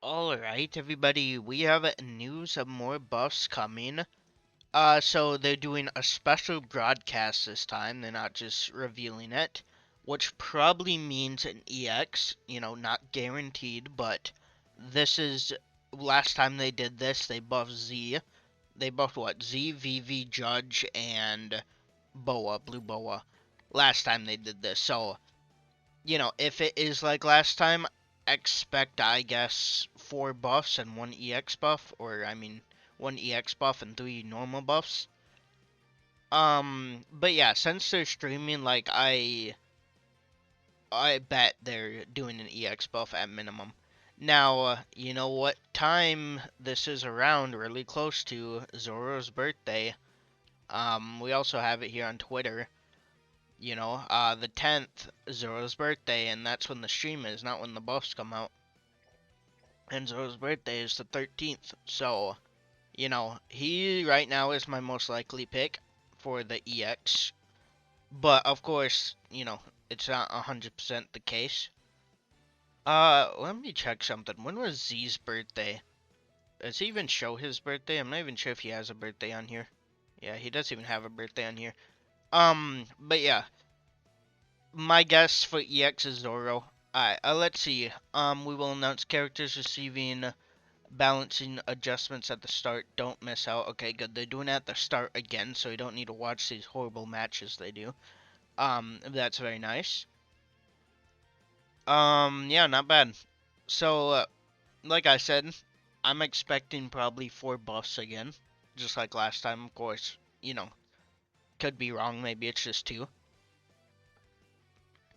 Alright, everybody, we have news of more buffs coming. So they're doing a special broadcast this time. They're not just revealing it, which probably means an EX, not guaranteed, but this is, last time they did this, they buffed Z. They buffed what? Z, VV, Judge, and Boa, Blue Boa, last time they did this. So, if it is like last time, expect, I guess, 4 buffs and 1 EX buff, or, 1 EX buff and 3 normal buffs. But yeah, since they're streaming, like, I bet they're doing an EX buff at minimum. Now, you know what time this is around, really close to Zoro's birthday. We also have it here on Twitter. The 10th, Zoro's birthday, and that's when the stream is, not when the buffs come out. And Zoro's birthday is the 13th, so, he right now is my most likely pick for the EX. But, of course, it's not 100% the case. Let me check something. When was Z's birthday? Does he even show his birthday? I'm not even sure if he has a birthday on here. Yeah, he doesn't even have a birthday on here. But yeah. My guess for EX is Zoro. Alright, let's see. We will announce characters receiving balancing adjustments at the start. Don't miss out. Okay, good. They're doing it at the start again, so you don't need to watch these horrible matches they do. That's very nice. Yeah, not bad. So, like I said, I'm expecting probably 4 buffs again. Just like last time, of course. Could be wrong. Maybe it's just 2.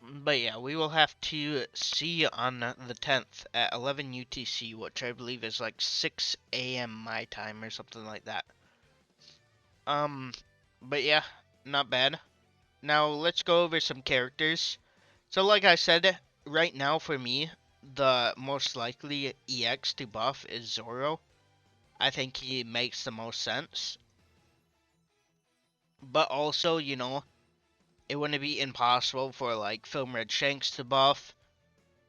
But yeah, we will have to see on the 10th at 11 UTC, which I believe is like 6 a.m. my time or something like that. But yeah, not bad. Now let's go over some characters. So like I said, right now for me, the most likely EX to buff is Zoro. I think he makes the most sense. But also, it wouldn't be impossible for like Film Red Shanks to buff.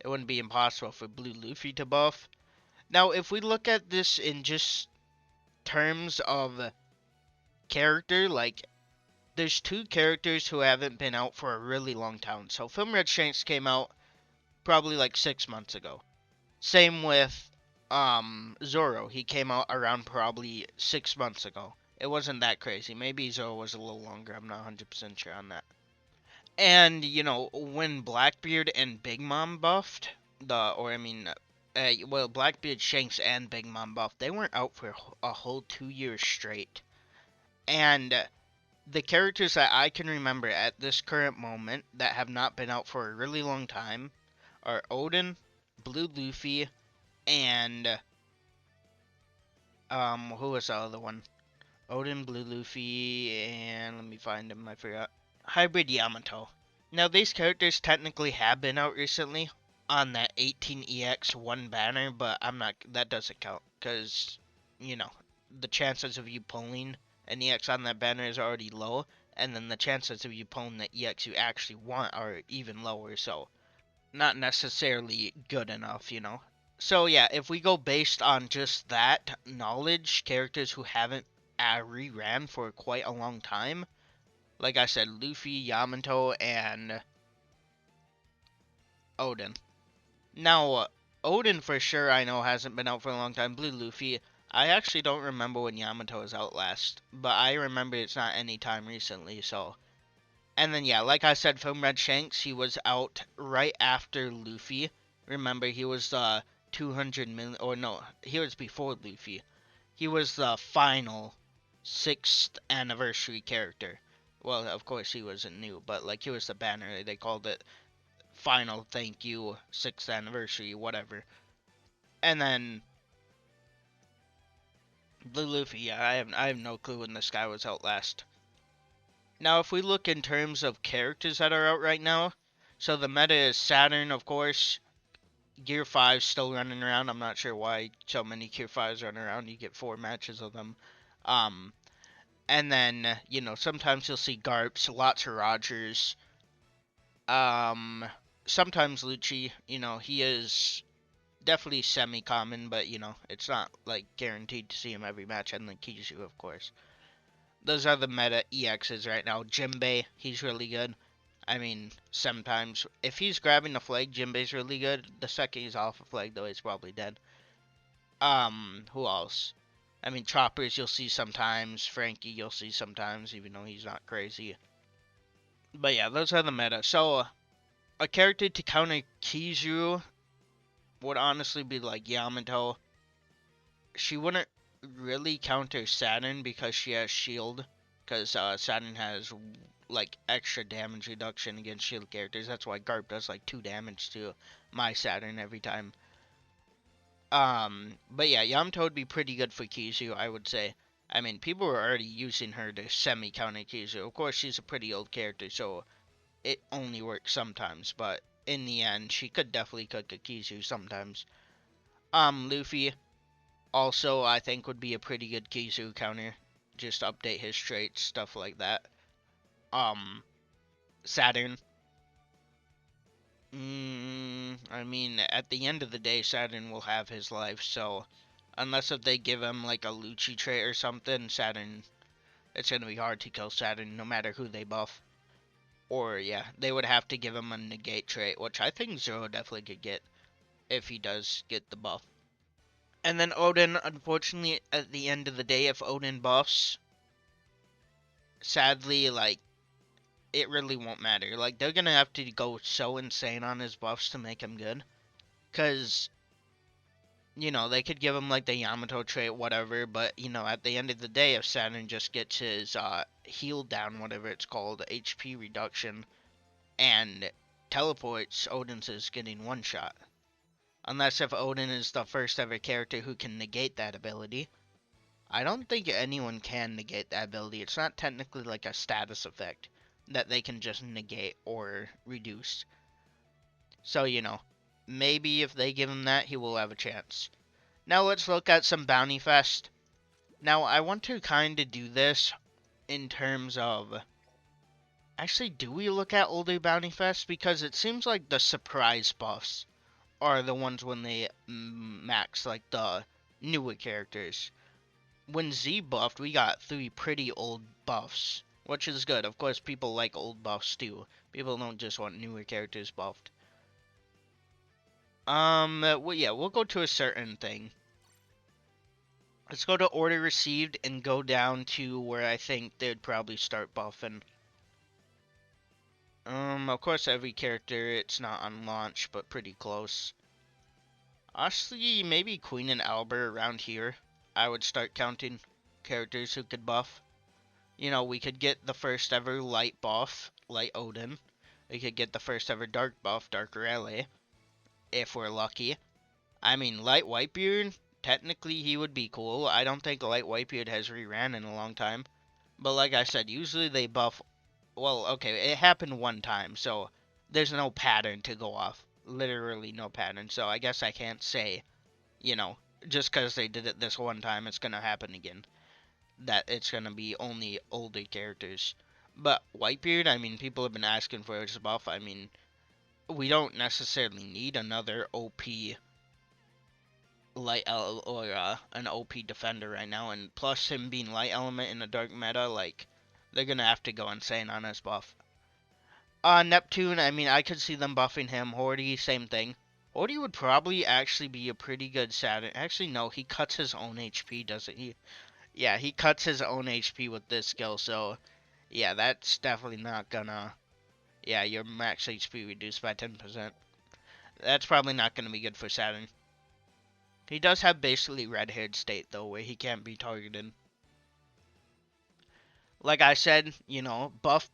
It wouldn't be impossible for Blue Luffy to buff. Now, if we look at this in just terms of character, like, there's 2 characters who haven't been out for a really long time. So, Film Red Shanks came out probably like 6 months ago. Same with, Zoro. He came out around probably 6 months ago. It wasn't that crazy. Maybe Zoro was a little longer. I'm not 100% sure on that. And, when Blackbeard and Big Mom buffed, Blackbeard, Shanks, and Big Mom buffed, they weren't out for a whole 2 years straight. And the characters that I can remember at this current moment that have not been out for a really long time are Odin, Blue Luffy, and, who was the other one? Odin, Blue Luffy, and let me find him, I forgot. Hybrid Yamato. Now, these characters technically have been out recently on that 18EX 1 banner, but that doesn't count, because, the chances of you pulling an EX on that banner is already low, and then the chances of you pulling the EX you actually want are even lower, so not necessarily good enough. So yeah, if we go based on just that knowledge, characters who haven't re-ran for quite a long time, like I said, Luffy, Yamato, and Odin. Now, Odin for sure I know hasn't been out for a long time. Blue Luffy, I actually don't remember when Yamato was out last, but I remember it's not any time recently, so. And then yeah, like I said, from Red Shanks, he was out right after Luffy. Remember, he was the 200 million, or no, he was before Luffy. He was the final 6th anniversary character. Well, of course he wasn't new, but like he was the banner. They called it final thank you 6th anniversary, whatever. And then Blue Luffy, yeah, I have no clue when this guy was out last. Now, if we look in terms of characters that are out right now, so the meta is Saturn, of course. Gear 5 still running around. I'm not sure why so many Gear 5s run around. You get 4 matches of them. And then, sometimes you'll see Garps, lots of Rogers. Sometimes Lucci, he is definitely semi-common, but, you know, it's not, like, guaranteed to see him every match, and then Kishu, of course. Those are the meta EXs right now. Jinbei, he's really good. I mean, sometimes, if he's grabbing the flag, Jinbei's really good. The second he's off a flag, though, he's probably dead. Who else? I mean, Choppers you'll see sometimes. Frankie you'll see sometimes, even though he's not crazy. But yeah, those are the meta. So, a character to counter Kizu would honestly be like Yamato. She wouldn't really counter Saturn because she has shield. Because Saturn has like extra damage reduction against shield characters. That's why Garp does like 2 damage to my Saturn every time. But yeah, Yamato would be pretty good for Kizu, I would say. I mean, people were already using her to semi-counter Kizu. Of course, she's a pretty old character, so it only works sometimes. But in the end, she could definitely cook a Kizu sometimes. Luffy also, I think, would be a pretty good Kizu counter. Just update his traits, stuff like that. Saturn. I mean, at the end of the day, Saturn will have his life, so unless if they give him like a Lucci trait or something, Saturn, it's gonna be hard to kill Saturn no matter who they buff. Or yeah, they would have to give him a negate trait, which I think Zoro definitely could get if he does get the buff. And then Odin, unfortunately, at the end of the day, if Odin buffs, sadly, like, it really won't matter. Like, they're gonna have to go so insane on his buffs to make him good. Because, you know, they could give him, like, the Yamato trait, whatever, but, you know, at the end of the day, if Saturn just gets his, heal down, whatever it's called, HP reduction, and teleports, Odin's is getting one shot. Unless if Odin is the first ever character who can negate that ability. I don't think anyone can negate that ability. It's not technically like a status effect that they can just negate or reduce. So, you know, maybe if they give him that, he will have a chance. Now let's look at some Bounty Fest. Now, I want to kind of do this in terms of... Actually, do we look at older Bounty Fest? Because it seems like the surprise buffs are the ones when they max, like, the newer characters. When Z buffed, we got 3 pretty old buffs, which is good. Of course, people like old buffs too. People don't just want newer characters buffed. Well, yeah, we'll go to a certain thing. Let's go to order received and go down to where I think they'd probably start buffing. Of course, every character, it's not on launch, but pretty close. Honestly, maybe Queen and Opbr around here. I would start counting characters who could buff. You know, we could get the first ever light buff, Light Odin. We could get the first ever dark buff, Dark Rayleigh, if we're lucky. I mean, Light Whitebeard, technically he would be cool. I don't think Light Whitebeard has reran in a long time. But like I said, usually they buff... Well, okay, it happened one time, so there's no pattern to go off. Literally no pattern, so I guess I can't say, you know, just because they did it this one time, it's gonna happen again. That it's gonna be only older characters. But Whitebeard, I mean, people have been asking for his buff. I mean, we don't necessarily need another OP light or an OP defender right now. And plus him being light element in a dark meta, like, they're gonna have to go insane on his buff. Neptune, I mean, I could see them buffing him. Hordy, same thing. Hordy would probably actually be a pretty good Saturn. Actually, no, he cuts his own HP, doesn't he? Yeah, he cuts his own HP with this skill, so yeah, that's definitely not gonna... Yeah, your max HP reduced by 10%. That's probably not gonna be good for Saturn. He does have basically red-haired state, though, where he can't be targeted. Like I said, you know, buff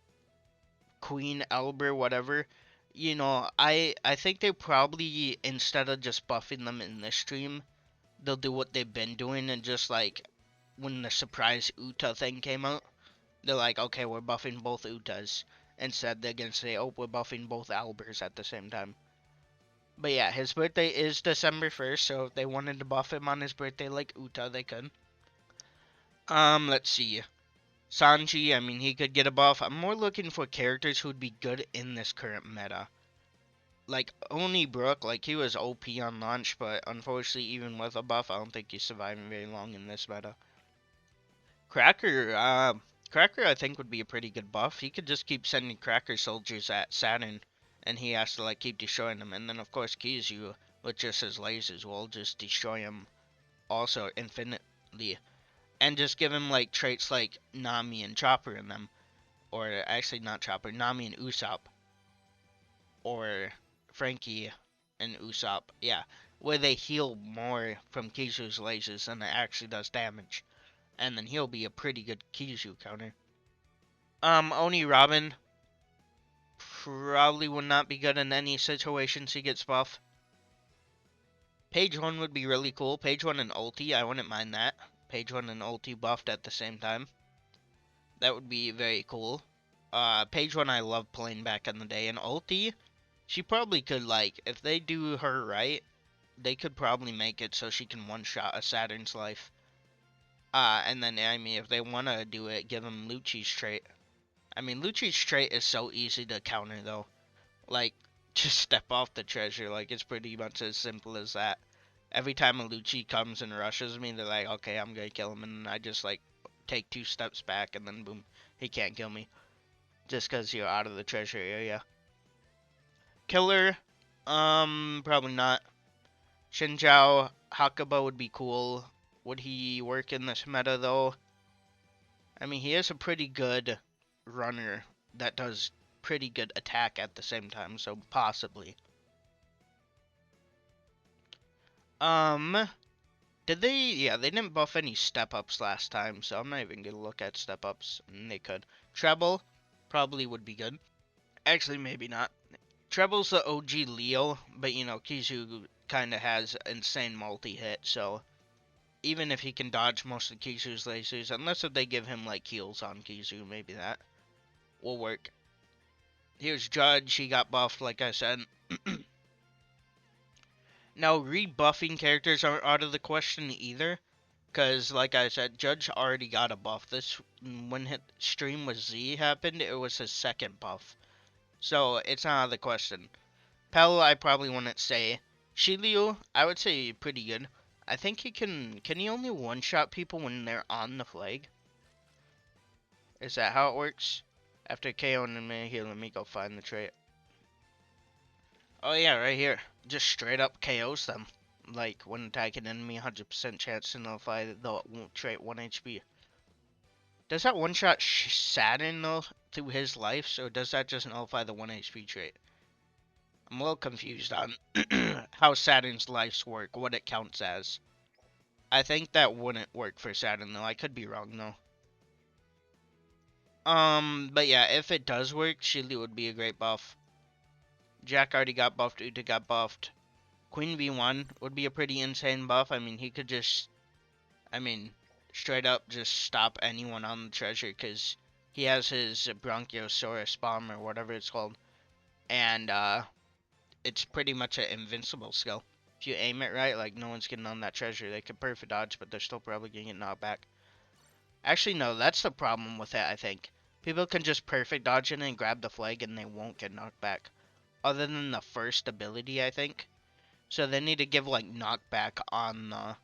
Queen, Opbr, whatever. You know, I think they probably, instead of just buffing them in this stream, they'll do what they've been doing and just, like, when the surprise Uta thing came out, they're like, okay, we're buffing both Utas. Instead, they're gonna say, oh, we're buffing both Opbrs at the same time. But yeah, his birthday is December 1st, so if they wanted to buff him on his birthday like Uta, they could. Let's see. Sanji, I mean, he could get a buff. I'm more looking for characters who'd be good in this current meta. like, Oni Brook, like, he was OP on launch, but unfortunately, even with a buff, I don't think he's surviving very long in this meta. Cracker, I think, would be a pretty good buff. He could just keep sending Cracker soldiers at Saturn, and he has to, like, keep destroying them. And then, of course, Kizu, with just his lasers, will just destroy him also infinitely. And just give him, like, traits like Nami and Chopper in them. Or, actually, not Chopper, Nami and Usopp. Or Frankie and Usopp, yeah. Where they heal more from Kizu's lasers than it actually does damage. And then he'll be a pretty good Kizu counter. Oni Robin probably would not be good in any situations he gets buff. Page 1 would be really cool. Page 1 and ulti, I wouldn't mind that. Page 1 and ulti buffed at the same time. That would be very cool. Page 1 I love playing back in the day. And ulti, she probably could, like, if they do her right, they could probably make it so she can one-shot a Saturn's life. And then, I mean, if they want to do it, give him Lucci's trait. I mean, Lucci's trait is so easy to counter, though. Like, just step off the treasure. Like, it's pretty much as simple as that. Every time a Lucci comes and rushes me, they're like, okay, I'm gonna kill him. And I just, like, take 2 steps back, and then boom, he can't kill me. Just because you're out of the treasure area. Killer, probably not. Shinjao Hakuba would be cool. Would he work in this meta, though? I mean, he is a pretty good runner that does pretty good attack at the same time, so possibly. Did they? Yeah, they didn't buff any step-ups last time, so I'm not even gonna look at step-ups. They could. Treble probably would be good. Actually, maybe not. Treble's the OG Leo, but, you know, Kizu kind of has insane multi-hit, so even if he can dodge most of Kizu's lasers, unless if they give him, like, heals on Kizu, maybe that will work. Here's Judge, he got buffed, like I said. Now, rebuffing characters aren't out of the question either, because, like I said, Judge already got a buff. This, when his stream with Z happened, it was his second buff. So, it's not out of the question. Pell, I probably wouldn't say. Shiryu, I would say pretty good. I think he can he only one-shot people when they're on the flag? Is that how it works? After KOing them, here, let me go find the trait. Oh yeah, right here. Just straight up KOs them. Like, when attacking enemy, 100% chance to nullify the trait 1 HP. Does that one-shot Saturn, though, through his life? Or does that just nullify the 1 HP trait? I'm a little confused on how Saturn's lives work, what it counts as. I think that wouldn't work for Saturn, though. I could be wrong, though. But yeah, if it does work, Shirley would be a great buff. Jack already got buffed, Uta got buffed. Queen V1 would be a pretty insane buff. I mean, he could just, straight up just stop anyone on the treasure, because he has his Bronchiosaurus bomb, or whatever it's called. And, it's pretty much an invincible skill. If you aim it right, like, no one's getting on that treasure. They could perfect dodge, but they're still probably gonna get knocked back. Actually, no, that's the problem with it, I think. People can just perfect dodge it and grab the flag, and they won't get knocked back. Other than the first ability, I think. So they need to give, like, knockback on the...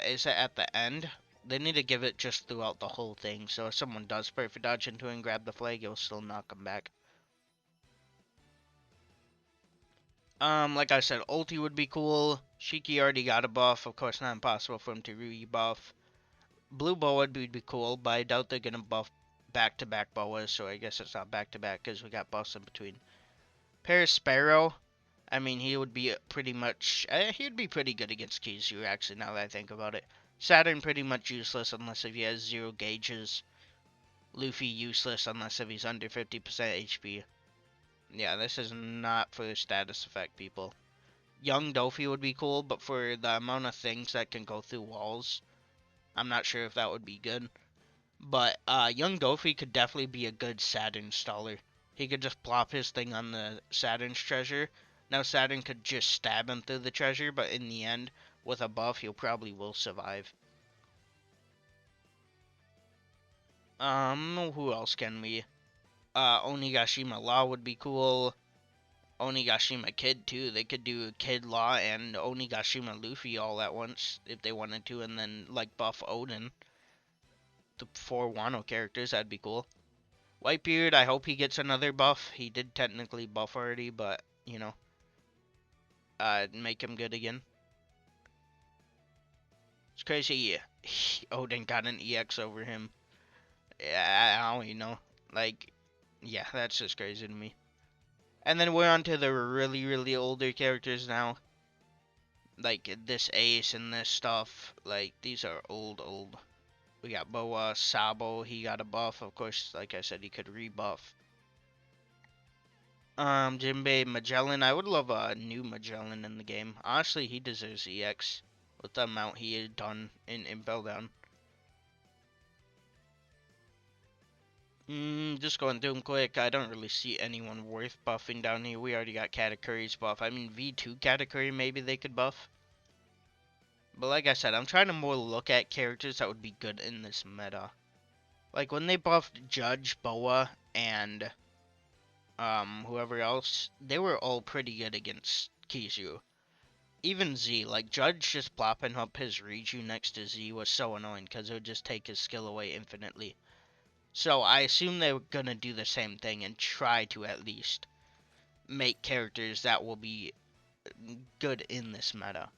is it at the end? They need to give it just throughout the whole thing. So if someone does perfect dodge into it and grab the flag, it'll still knock them back. Like I said, ulti would be cool. Shiki already got a buff. Of course, not impossible for him to rebuff. Blue Boa would be cool, but I doubt they're gonna buff back-to-back Boas, so I guess it's not back-to-back because we got buffs in between. Paris Sparrow, I mean, he would be pretty much... he would be pretty good against Kizu, actually, now that I think about it. Saturn pretty much useless unless if he has 0 gauges. Luffy useless unless if he's under 50% HP. Yeah, this is not for the status effect, people. Young Dofi would be cool, but for the amount of things that can go through walls, I'm not sure if that would be good. But Young Dofi could definitely be a good Saturn staller. He could just plop his thing on the Saturn's treasure. Now Saturn could just stab him through the treasure, but in the end, with a buff, he'll probably will survive. Who else can we? Onigashima Law would be cool. Onigashima Kid too. They could do Kid Law and Onigashima Luffy all at once if they wanted to, and then like buff Odin. The 4 Wano characters, that'd be cool. Whitebeard, I hope he gets another buff. He did technically buff already, but you know, make him good again. It's crazy. Odin got an EX over him. Yeah, I don't even know. Like, yeah, that's just crazy to me. And then we're on to the really, really older characters now. Like, this Ace and this stuff. Like, these are old. We got Boa, Sabo, he got a buff. Of course, like I said, he could rebuff. Jinbei, Magellan. I would love a new Magellan in the game. Honestly, he deserves EX with the amount he had done in Impel Down. Just going through them quick. I don't really see anyone worth buffing down here. We already got Katakuri's buff. I mean, V2 Katakuri, maybe they could buff. But like I said, I'm trying to more look at characters that would be good in this meta. Like, when they buffed Judge, Boa, and whoever else, they were all pretty good against Kizu. Even Z, like, Judge just plopping up his Riju next to Z was so annoying because it would just take his skill away infinitely. So I assume they were gonna do the same thing and try to at least make characters that will be good in this meta.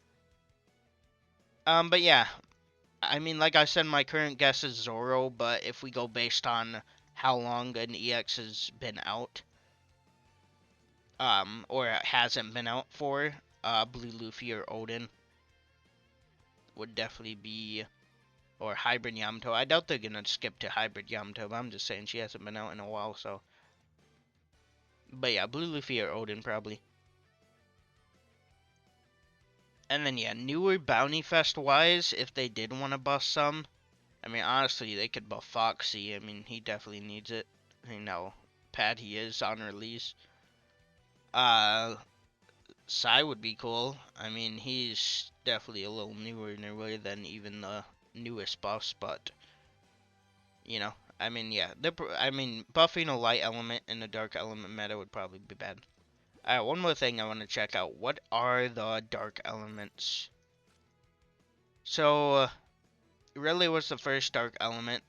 But yeah, I mean, like I said, my current guess is Zoro, but if we go based on how long an EX has been out, or it hasn't been out for, Blue Luffy or Odin would definitely be, or Hybrid Yamato. I doubt they're gonna skip to Hybrid Yamato, but I'm just saying she hasn't been out in a while, so. But yeah, Blue Luffy or Odin probably. And then yeah, newer Bounty Fest wise, if they did want to buff some, I mean honestly they could buff Foxy. I mean he definitely needs it. You know, Pad he is on release. Sai would be cool. I mean he's definitely a little newer than even the newest buffs, but you know, I mean yeah, I mean buffing a light element and a dark element meta would probably be bad. Alright, one more thing I want to check out. What are the dark elements? So, Ridley was the first dark element.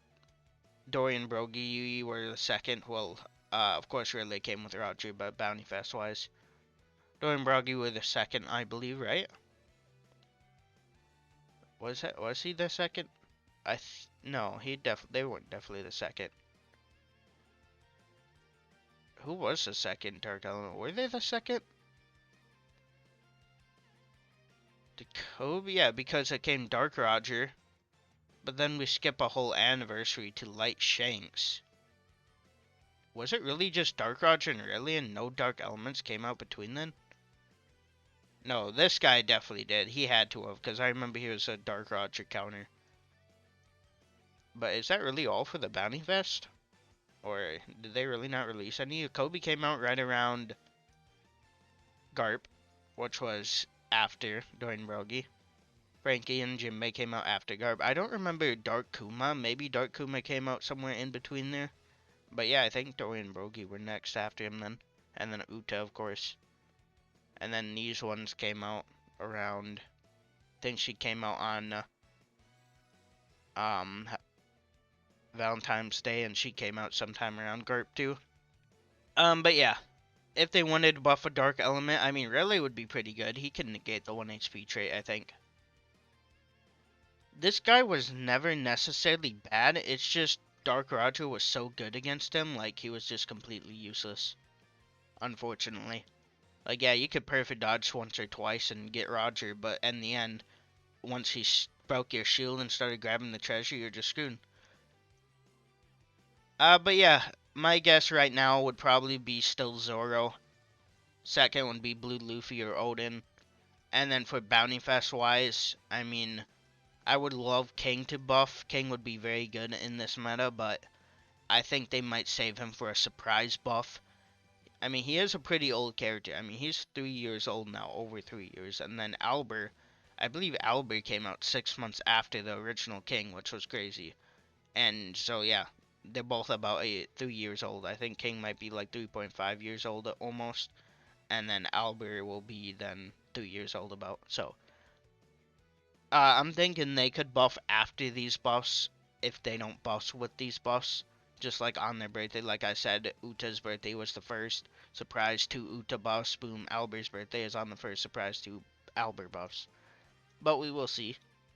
Dorian Brogy were the second. Well, of course Ridley came with Roger, but Bounty Fest wise. Dorian Brogy were the second, I believe, right? Was he the second? No, they weren't definitely the second. Who was the second dark element? Were they the second? Did Kobe? Yeah, because it came Dark Roger. But then we skip a whole anniversary to Light Shanks. Was it really just Dark Roger and Ridley and no dark elements came out between then? No, this guy definitely did. He had to have, because I remember he was a Dark Roger counter. But is that really all for the Bounty Fest? Or did they really not release any? Kobe came out right around Garp, which was after Dorian Brogy. Frankie and Jinbei came out after Garp. I don't remember Dark Kuma. Maybe Dark Kuma came out somewhere in between there. But yeah, I think Dorian Brogy were next after him then. And then Uta, of course. And then these ones came out around, I think she came out on Valentine's Day, and she came out sometime around Garp too. But yeah, if they wanted to buff a dark element, I mean, Ridley would be pretty good. He can negate the 1 HP trait, I think. This guy was never necessarily bad, it's just Dark Roger was so good against him, like, he was just completely useless. Unfortunately. Like, yeah, you could perfect dodge once or twice and get Roger, but in the end, once he broke your shield and started grabbing the treasure, you're just screwed. But yeah, my guess right now would probably be still Zoro. Second would be Blue Luffy or Odin. And then for Bounty Fest wise, I mean, I would love King to buff. King would be very good in this meta, but I think they might save him for a surprise buff. I mean, he is a pretty old character. I mean, he's 3 years old now, over 3 years. And then Opbr, I believe Opbr came out 6 months after the original King, which was crazy. And so, yeah, they're both about 3 years old. I think King might be like 3.5 years old almost, and then Opbr will be then 3 years old about. So I'm thinking they could buff after these buffs if they don't buff with these buffs. Just like on their birthday, like I said, Uta's birthday was the first surprise to Uta buffs. Boom, Opbr's birthday is on the first surprise to Opbr buffs. But we will see.